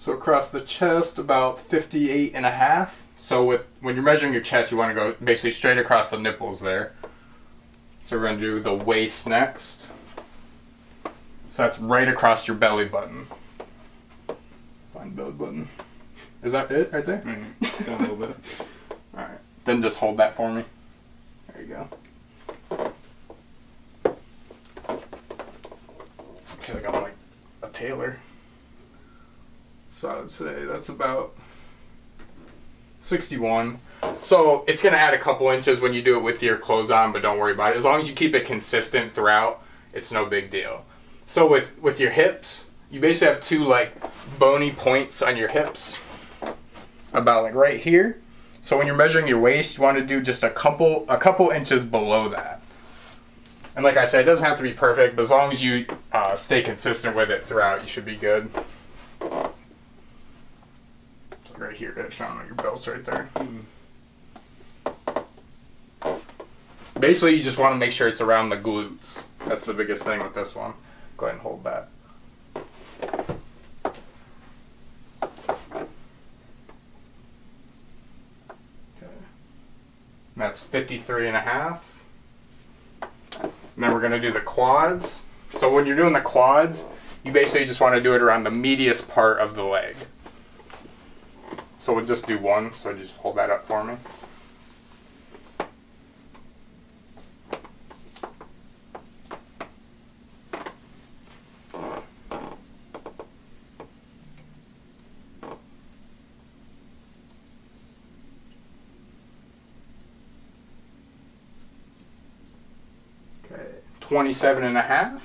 So across the chest, about 58.5. So when you're measuring your chest, you want to go basically straight across the nipples there. So we're going to do the waist next. So that's right across your belly button. Find belly button. Is that it right there? Mm-hmm. Down a little bit. Alright. Then just hold that for me. There you go. I feel like I'm like a tailor. So I would say that's about 61. So it's going to add a couple inches when you do it with your clothes on, but don't worry about it. As long as you keep it consistent throughout, it's no big deal. So with your hips, you basically have two like bony points on your hips. About like right here. So when you're measuring your waist, you want to do just a couple inches below that. And like I said, it doesn't have to be perfect, but as long as you stay consistent with it throughout, you should be good. Right here-ish. I don't know, your belt's right there. Basically, you just want to make sure it's around the glutes. That's the biggest thing with this one. Go ahead and hold that. Okay. And that's 53.5. And then we're going to do the quads. So when you're doing the quads, you basically just want to do it around the medius part of the leg. So we'll just do one, so just hold that up for me. Okay, 27.5.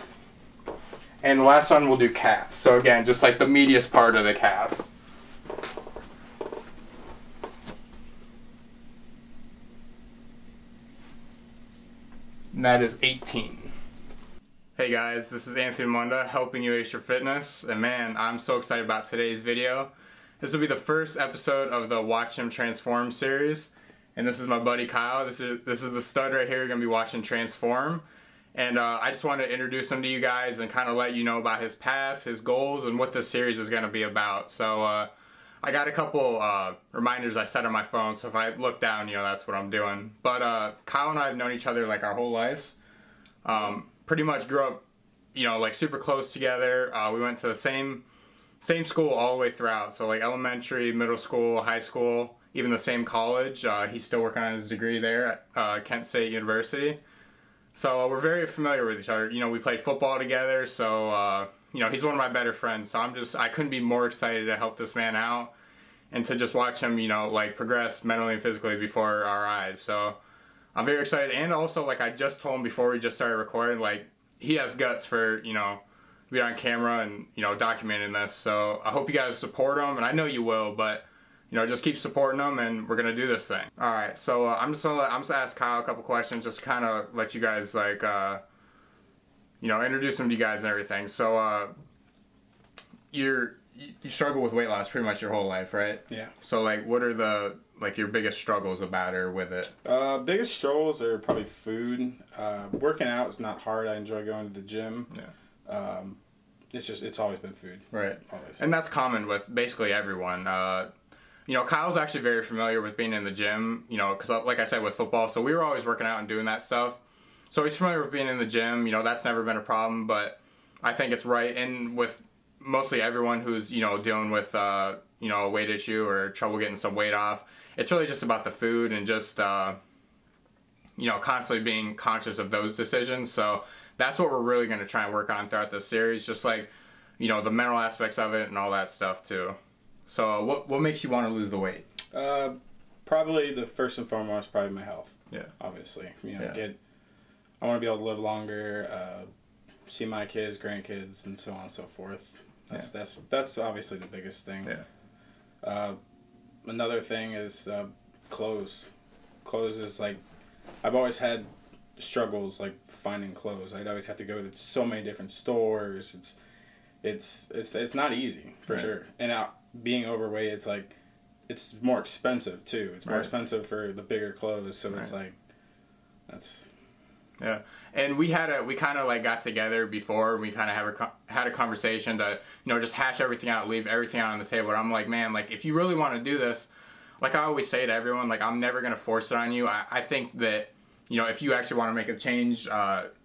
And the last one we'll do calf. So again, just like the medius part of the calf. And that is 18. Hey guys, this is Anthony Munda helping you ace your fitness, and man, I'm so excited about today's video. This will be the first episode of the Watch Him Transform series, and this is my buddy Kyle. This is the stud right here you're gonna be watching transform, and I just want to introduce him to you guys and kind of let you know about his past, his goals, and what this series is gonna be about. So I got a couple reminders I set on my phone, so if I look down, you know, that's what I'm doing. But Kyle and I have known each other like our whole lives. Pretty much grew up, you know, like super close together. We went to the same school all the way throughout. So like elementary, middle school, high school, even the same college. He's still working on his degree there at Kent State University. So we're very familiar with each other. You know, we played football together, so you know, he's one of my better friends, so I couldn't be more excited to help this man out and to just watch him, you know, like progress mentally and physically before our eyes. So I'm very excited, and also, like I just told him before we just started recording, like he has guts for, you know, be on camera and, you know, documenting this. So I hope you guys support him, and I know you will, but you know, just keep supporting him, and we're gonna do this thing. All right, so I'm just gonna ask Kyle a couple questions, just kind of let you guys like. You know, introduce them to you guys and everything. So, you struggle with weight loss pretty much your whole life, right? Yeah. So, like, what are the your biggest struggles about or with it? Biggest struggles are probably food. Working out is not hard. I enjoy going to the gym. Yeah. It's always been food. Right. Always. And that's common with basically everyone. You know, Kyle's actually very familiar with being in the gym. You know, because like I said with football, so we were always working out and doing that stuff. So he's familiar with being in the gym, you know, that's never been a problem, but I think it's right, and with mostly everyone who's, you know, dealing with, you know, a weight issue or trouble getting some weight off, it's really just about the food and just, you know, constantly being conscious of those decisions. So that's what we're really going to try and work on throughout this series, just like, you know, the mental aspects of it and all that stuff too. So what makes you want to lose the weight? Probably the first and foremost, probably my health. Yeah. Obviously. You know, yeah. I want to be able to live longer, see my kids, grandkids, and so on and so forth. That's obviously the biggest thing. Yeah. Another thing is clothes. Clothes is like, I've always had struggles like finding clothes. I'd always have to go to so many different stores. It's not easy for sure. And being overweight, it's like it's more expensive too. It's more expensive for the bigger clothes. So it's like Yeah, and we kind of like got together before, and we kind of had a conversation to, you know, just hash everything out, leave everything out on the table. And I'm like, man, like if you really want to do this, like I always say to everyone, like I'm never gonna force it on you. I think that, you know, if you actually want to make a change,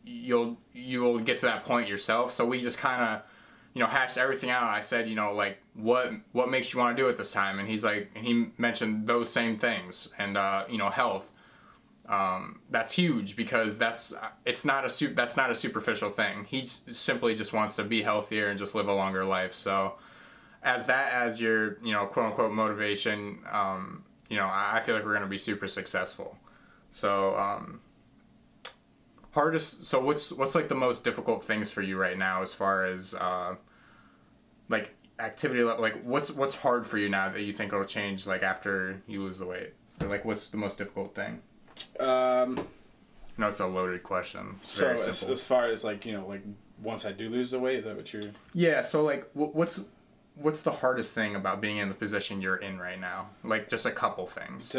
you will get to that point yourself. So we just kind of, you know, hashed everything out. I said, you know, like what makes you want to do it this time? And he's like, and he mentioned those same things, and you know, health. That's huge because that's not a superficial thing. He simply just wants to be healthier and just live a longer life. So as your, you know, quote unquote motivation, you know, I feel like we're going to be super successful. So so what's like the most difficult things for you right now as far as like activity, like what's hard for you now that you think it'll change like after you lose the weight? Or like what's the most difficult thing? No, it's a loaded question. So as far as like, you know, like once I do lose the weight, is that what you're... Yeah, so like what's the hardest thing about being in the position you're in right now? Like just a couple things.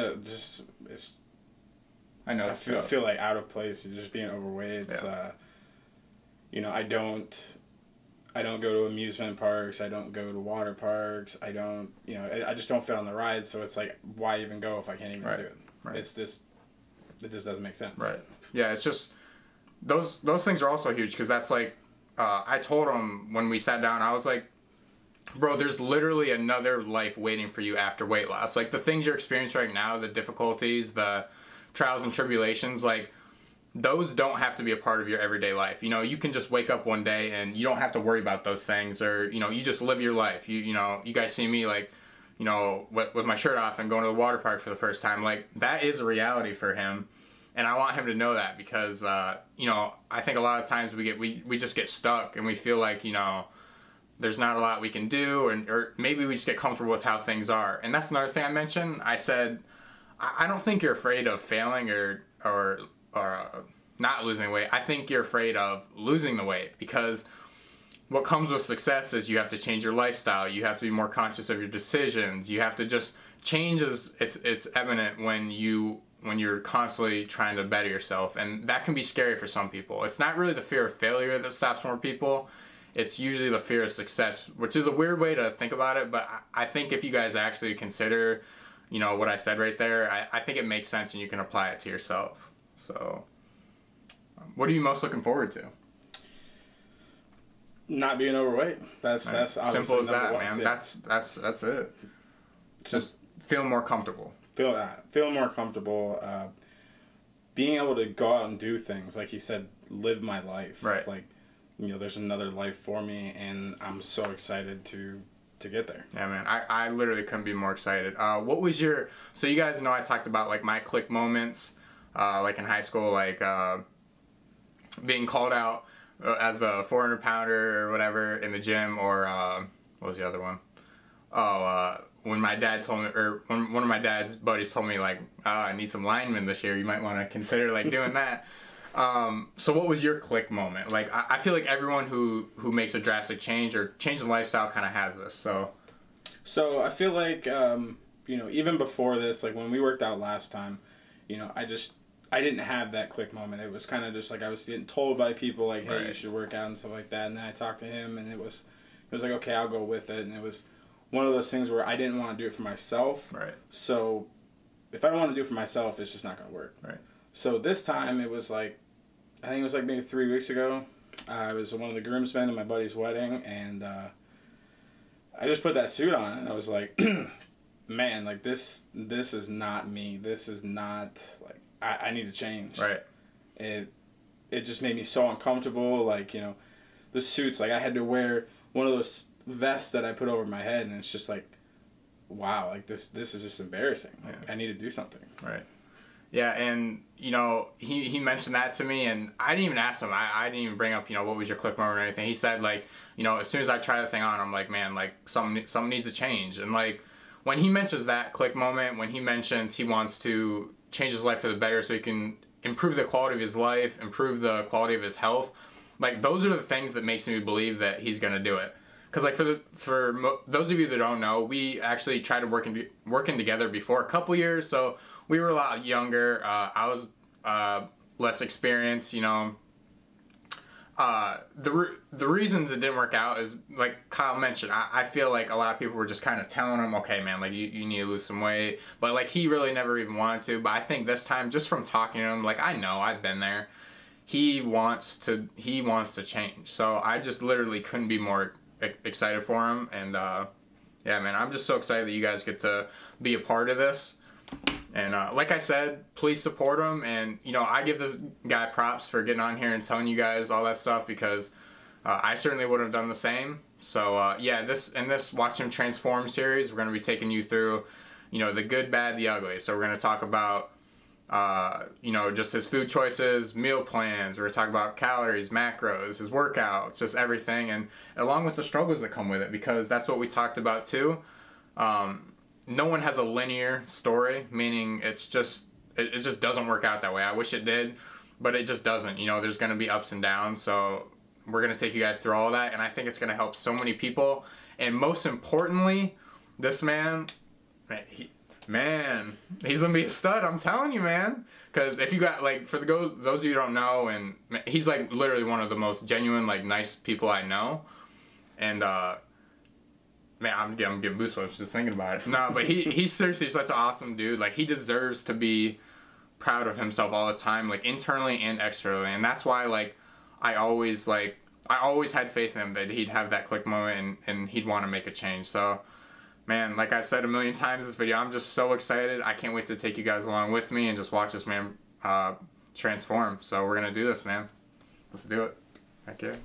I know. I feel like out of place, just being overweight. It's, yeah. You know, I don't go to amusement parks. I don't go to water parks. I don't, you know, I just don't fit on the rides. So it's like, why even go if I can't even do it? Right. It just doesn't make sense. Right. Yeah. It's just those things are also huge because that's like, I told him when we sat down, I was like, bro, there's literally another life waiting for you after weight loss. Like the things you're experiencing right now, the difficulties, the trials and tribulations, like those don't have to be a part of your everyday life. You know, you can just wake up one day and you don't have to worry about those things, or, you know, you just live your life. You know, you guys see me like, you know, with my shirt off and going to the water park for the first time. Like that is a reality for him. And I want him to know that because, you know, I think a lot of times we just get stuck and we feel like, you know, there's not a lot we can do, or maybe we just get comfortable with how things are. And that's another thing I mentioned. I said, I don't think you're afraid of failing or not losing weight. I think you're afraid of losing the weight because what comes with success is you have to change your lifestyle. You have to be more conscious of your decisions. You have to just change. It's evident when you're constantly trying to better yourself, and that can be scary for some people. It's not really the fear of failure that stops more people. It's usually the fear of success, which is a weird way to think about it, but I think if you guys actually consider, you know, what I said right there, I think it makes sense and you can apply it to yourself. So, what are you most looking forward to? Not being overweight. That's simple as that, man. Yeah. That's it. Just feel more comfortable. Feel more comfortable. Being able to go out and do things, like he said, live my life. Right. Like, you know, there's another life for me, and I'm so excited to get there. Yeah, man. I literally couldn't be more excited. What was your... So you guys know I talked about, like, my click moments, like in high school, like, being called out as the 400-pounder or whatever in the gym, or, what was the other one? When my dad told me, or when one of my dad's buddies told me, like, I need some linemen this year, you might want to consider, like, doing that. So what was your click moment? Like, I feel like everyone who makes a drastic change or change in lifestyle kind of has this, so I feel like, you know, even before this, like when we worked out last time, you know, I didn't have that click moment. It was kind of just like I was getting told by people, like, hey, you should work out and stuff like that, and then I talked to him, and it was like, okay, I'll go with it, and it was one of those things where I didn't want to do it for myself, so if I don't want to do it for myself, it's just not going to work. So this time it was like, I think it was like maybe 3 weeks ago. I was one of the groomsmen at my buddy's wedding, and I just put that suit on, and I was like, man, like this is not me. This is not, like, I need to change. It just made me so uncomfortable. Like, you know, the suits, like I had to wear one of those vests that I put over my head, and it's just like, wow, like this is just embarrassing. Like, I need to do something. Yeah, and, you know, he mentioned that to me, and I didn't even ask him. I didn't even bring up, you know, what was your click moment or anything. He said, like, you know, as soon as I try the thing on, I'm like, man, like, something needs to change. And, like, when he mentions that click moment, when he mentions he wants to change his life for the better so he can improve the quality of his life, improve the quality of his health, like, those are the things that makes me believe that he's going to do it. Because, like, for those of you that don't know, we actually tried working together before a couple years, so we were a lot younger. I was less experience, you know. The reasons it didn't work out is, like Kyle mentioned, I feel like a lot of people were just kind of telling him, okay man, like you need to lose some weight, but like he really never even wanted to. But I think this time, just from talking to him, like I know I've been there, he wants to change. So I just literally couldn't be more excited for him. And yeah man, I'm just so excited that you guys get to be a part of this. And like I said, please support him. And you know, I give this guy props for getting on here and telling you guys all that stuff, because I certainly would have done the same. So yeah, in this Watch Him Transform series, we're going to be taking you through, you know, the good, bad, the ugly. So we're going to talk about you know, just his food choices, meal plans. We're going to talk about calories, macros, his workouts, just everything, and along with the struggles that come with it, because that's what we talked about too. No one has a linear story, meaning it just doesn't work out that way. I wish it did, but it just doesn't. You know, there's going to be ups and downs, so we're going to take you guys through all of that, and I think it's going to help so many people. And most importantly, this man, he's going to be a stud, I'm telling you, man. Because if you got, like, for those of you who don't know, and he's like literally one of the most genuine, like, nice people I know. And man, I'm getting goosebumps just thinking about it. No, but he's seriously such an awesome dude. Like, he deserves to be proud of himself all the time, like internally and externally. And that's why, like, I always had faith in him that he'd have that click moment and he'd want to make a change. So man, like I've said a million times in this video, I'm just so excited. I can't wait to take you guys along with me and just watch this man transform. So we're gonna do this, man. Let's do it. Heck yeah.